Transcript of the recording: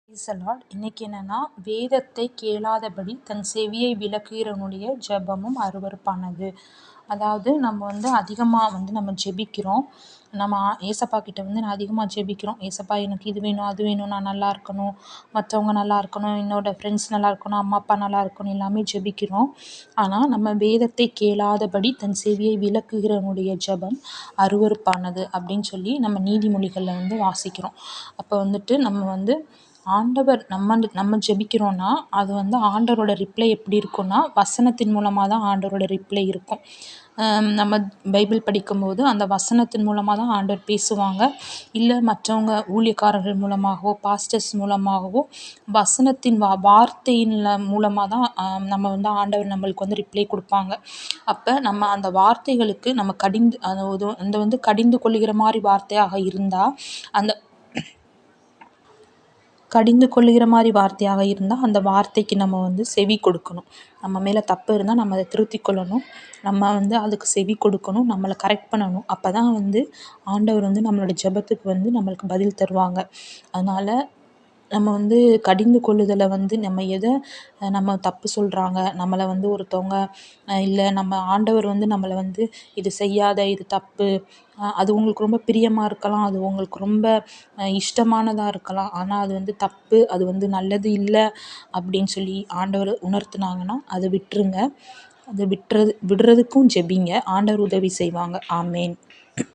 Praise the Lord. இன்னைக்கு என்னன்னா, வேதத்தை கேளாதபடி தன் செவியை விலக்குகிறவனுடைய ஜெபமும் அருவருப்பானது. அதாவது நம்ம அதிகமாக நம்ம ஜெபிக்கிறோம். நம்ம ஏசப்பா கிட்ட நான் அதிகமாக ஜெபிக்கிறோம். ஏசப்பா எனக்கு இது வேணும், அது வேணும், நான் நல்லா இருக்கணும், மற்றவங்க நல்லா இருக்கணும், என்னோடய ஃப்ரெண்ட்ஸ் நல்லா இருக்கணும், அம்மா அப்பா நல்லா இருக்கணும், எல்லாமே ஜெபிக்கிறோம். ஆனால் நம்ம வேதத்தை கேளாதபடி தன் செவியை விலக்குகிறவனுடைய ஜெபம் அருவருப்பானது அப்படின்னு சொல்லி நம்ம நீதிமொழிகளில் வாசிக்கிறோம். அப்போ நம்ம ஆண்டவர் நம்ம ஜெபிக்கிறோன்னா அது ஆண்டவரோட ரிப்ளை எப்படி இருக்கும்னா, வசனத்தின் மூலமாக தான் ஆண்டவரோட ரிப்ளை இருக்கும். நம்ம பைபிள் படிக்கும்போது அந்த வசனத்தின் மூலமாக தான் ஆண்டவர் பேசுவாங்க. இல்லை மற்றவங்க ஊழியக்காரர்கள் மூலமாகவோ பாஸ்டர்ஸ் மூலமாகவோ வசனத்தின் வார்த்தையின் மூலமாக தான் நம்ம ஆண்டவர் நம்மளுக்கு ரிப்ளை கொடுப்பாங்க. அப்போ நம்ம அந்த வார்த்தைகளுக்கு நம்ம கடிந்து கொள்ளுகிற மாதிரி வார்த்தையாக இருந்தால் அந்த வார்த்தைக்கு நம்ம செவி கொடுக்கணும். நம்ம மேலே தப்பு இருந்தால் நம்ம அதை திருத்திக் கொள்ளணும். நம்ம அதுக்கு செவி கொடுக்கணும், நம்மளை கரெக்ட் பண்ணணும். அப்போ தான் ஆண்டவர் நம்மளோட ஜெபத்துக்கு நம்மளுக்கு பதில் தருவாங்க. அதனால் நம்ம கடிந்து கொள்ளுதலை நம்ம எதை நம்ம தப்பு சொல்கிறாங்க, நம்மளை ஒருத்தவங்க இல்லை நம்ம ஆண்டவர் நம்மளை இது செய்யாத, இது தப்பு, அது உங்களுக்கு ரொம்ப பிரியமாக இருக்கலாம், அது உங்களுக்கு ரொம்ப இஷ்டமானதாக இருக்கலாம், ஆனால் அது தப்பு, அது நல்லது இல்லை அப்படின்னு சொல்லி ஆண்டவர் உணர்த்துனாங்கன்னா அதை விட்டுருங்க. அதை விடுறதுக்கும் ஜெபிங்க. ஆண்டவர் உதவி செய்வாங்க. ஆமேன்.